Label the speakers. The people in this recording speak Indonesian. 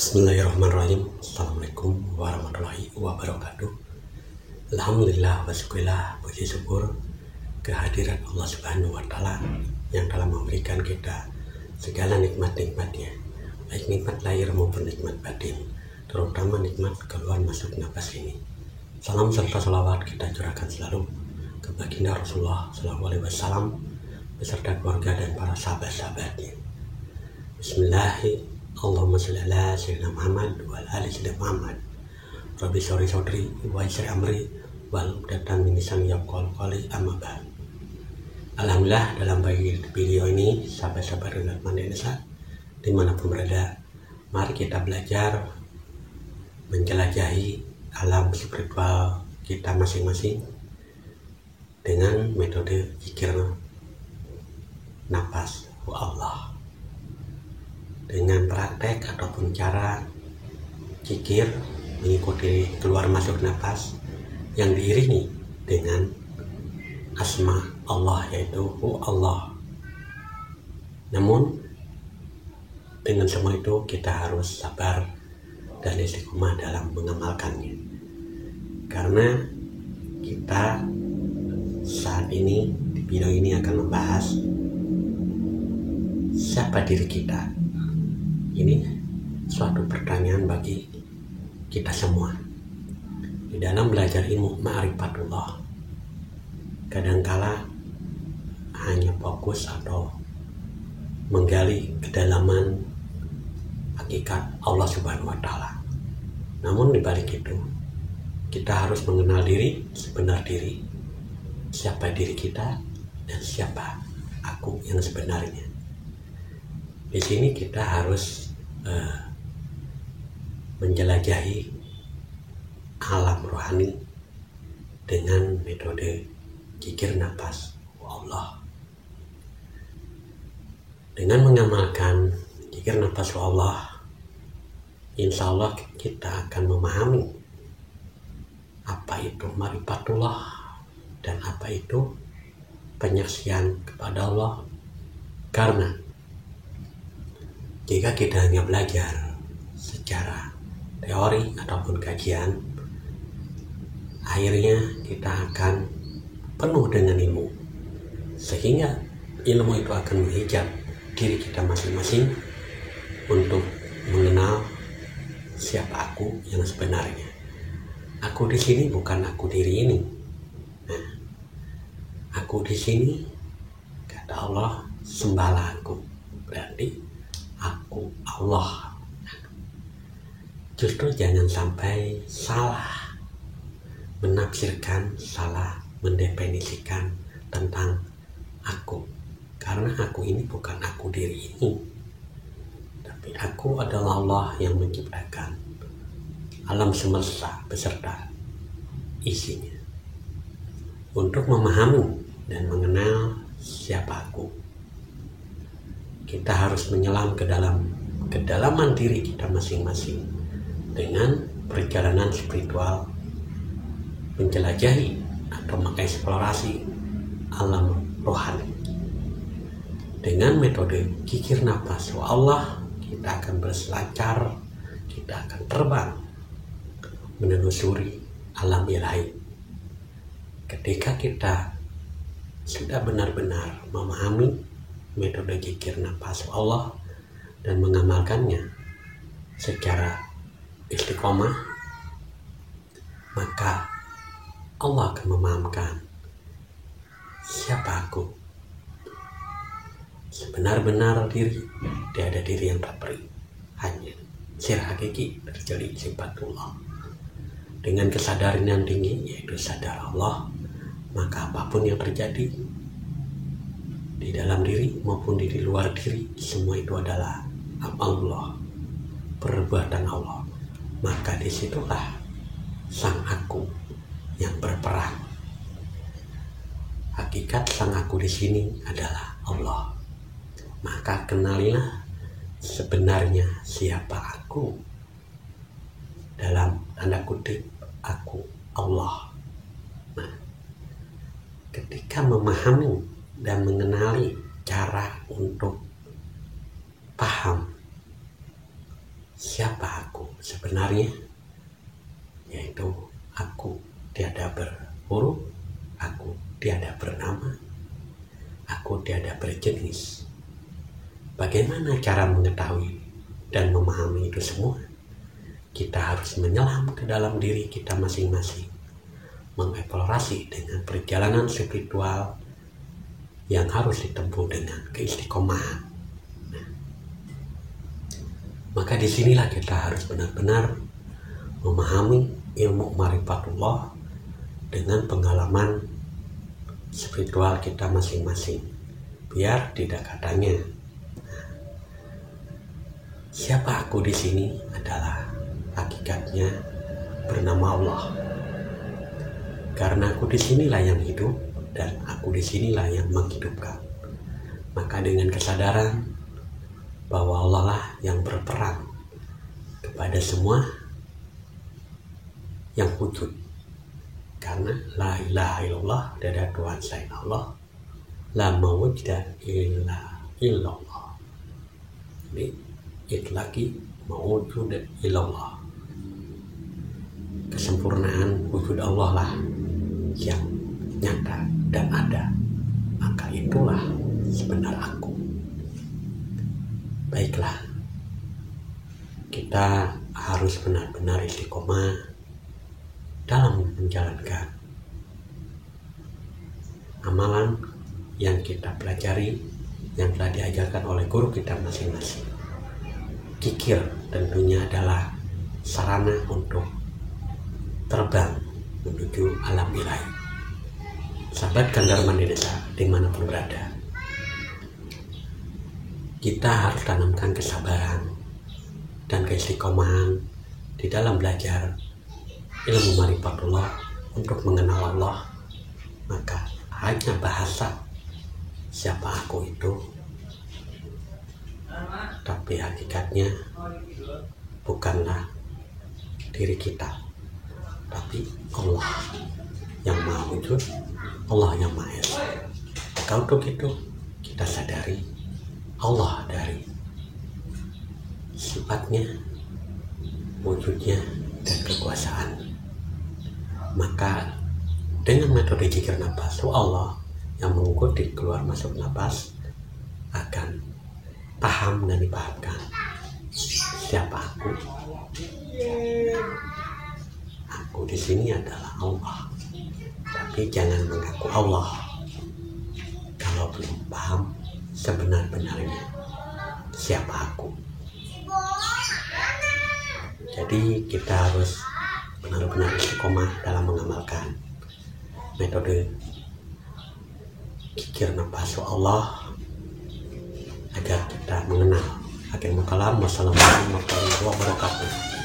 Speaker 1: Bismillahirrahmanirrahim. Assalamualaikum warahmatullahi wabarakatuh. Alhamdulillah wa syukurillah, puji syukur kehadirat Allah Subhanahu wa Ta'ala yang telah memberikan kita segala nikmat-nikmatnya, baik nikmat lahir maupun nikmat batin, terutama nikmat keluar masuk nafas ini. Salam serta salawat kita curahkan selalu ke baginda Rasulullah SAW beserta keluarga dan para sahabat-sahabatnya. Bismillahirrahmanirrahim. Allahumma sholli ala sayyidina Muhammad wa ala ali sayyidina Muhammad. Rabbi sholli sodri wa yassir amri wal uqdatan min lisani yafqahu qawli, amma ba'd. Alhamdulillah, dalam video ini sahabat-sahabat Rahmat Indonesia dimanapun berada, mari kita belajar menjelajahi alam spiritual kita masing-masing dengan metode zikir nafas Allah. Dengan praktek ataupun cara zikir mengikuti keluar masuk nafas yang diiringi dengan asma Allah, yaitu Allah. Namun dengan semua itu kita harus sabar dan istiqomah dalam mengamalkannya, karena kita saat ini di video ini akan membahas siapa diri kita. Ini suatu pertanyaan bagi kita semua. Di dalam belajar ilmu ma'rifatullah, kadangkala hanya fokus atau menggali kedalaman hakikat Allah Subhanahu wa Ta'ala. Namun di balik itu, kita harus mengenal diri, sebenar diri, siapa diri kita dan siapa aku yang sebenarnya. Di sini kita harus menjelajahi alam rohani dengan metode zikir nafas Allah. Dengan mengamalkan zikir nafas Allah, insya Allah kita akan memahami apa itu ma'rifatullah dan apa itu penyaksian kepada Allah. Karena jika kita hanya belajar secara teori ataupun kajian, akhirnya kita akan penuh dengan ilmu, sehingga ilmu itu akan menghijab diri kita masing-masing untuk mengenal siapa aku yang sebenarnya. Aku di sini bukan aku diri ini. Nah, aku di sini, kata Allah, sembahlah aku, berarti aku Allah. Justru jangan sampai salah menafsirkan, salah mendefinisikan tentang aku, karena aku ini bukan aku diri ini, tapi aku adalah Allah yang menciptakan alam semesta beserta isinya. Untuk memahami dan mengenal siapa aku, kita harus menyelam ke dalam kedalaman diri kita masing-masing dengan perjalanan spiritual, menjelajahi atau mengeksplorasi alam rohani. Dengan metode zikir nafas Allah, kita akan berselancar, kita akan terbang menelusuri alam ilahi. Ketika kita sudah benar-benar memahami metode zikir nafas Allah dan mengamalkannya secara istiqomah, maka Allah akan memahamkan siapa aku, sebenar-benar diri. Tiada diri yang terperi, hanya sir hakiki terjadi sifatullah. Dengan kesadaran yang tinggi, yaitu sadar Allah, maka apapun yang terjadi di dalam diri maupun di luar diri, semua itu adalah Allah, perbuatan Allah. Maka disitulah sang aku yang berperan. Hakikat sang aku di sini adalah Allah. Maka kenalilah sebenarnya siapa aku, dalam tanda kutip aku Allah. Nah, ketika memahami dan mengenali cara untuk paham siapa aku sebenarnya, yaitu aku tiada berhuruf, aku tiada bernama, aku tiada berjenis. Bagaimana cara mengetahui dan memahami itu semua? Kita harus menyelam ke dalam diri kita masing-masing, mengeksplorasi dengan perjalanan spiritual yang harus ditempuh dengan keistiqomahan. Maka disinilah kita harus benar-benar memahami ilmu ma'rifatullah dengan pengalaman spiritual kita masing-masing, biar tidak katanya siapa aku di sini adalah hakikatnya bernama Allah. Karena aku di sinilah yang hidup dan aku di sinilah yang menghidupkan. Maka dengan kesadaran bahwa Allah lah yang berperan kepada semua yang wujud. Karena la ilaha illallah, tiada Tuhan selain Allah, la mawujda illa illallah. Jadi itu lagi mawujud illallah, kesempurnaan wujud Allah lah yang nyata dan ada. Maka itulah sebenar aku. Baiklah, kita harus benar-benar istiqomah dalam menjalankan amalan yang kita pelajari, yang telah diajarkan oleh guru kita masing-masing. Kikir tentunya adalah sarana untuk terbang menuju alam ilahi. Sahabat Kandarman di desa, dimanapun berada, kita harus tanamkan kesabaran dan keistiqomahan di dalam belajar ilmu ma'rifatullah untuk mengenal Allah. Maka hanya bahasa siapa aku itu, tapi hakikatnya bukanlah diri kita, tapi Allah yang maha wujud, Allah yang maha esa. Maka untuk itu kita sadari Allah dari sifatnya, wujudnya, dan kekuasaan. Maka dengan metode zikir nafas, Allah yang mengikuti keluar masuk nafas akan paham dan dipahamkan siapa aku. Aku di sini adalah Allah, tapi jangan mengaku Allah kalau belum paham sebenar-benarnya siapa aku. Jadi kita harus benar-benar istiqomah dalam mengamalkan metode zikir nafas Allah agar kita mengenal. Akhirul kalam. Wassalamualaikum warahmatullahi wabarakatuh.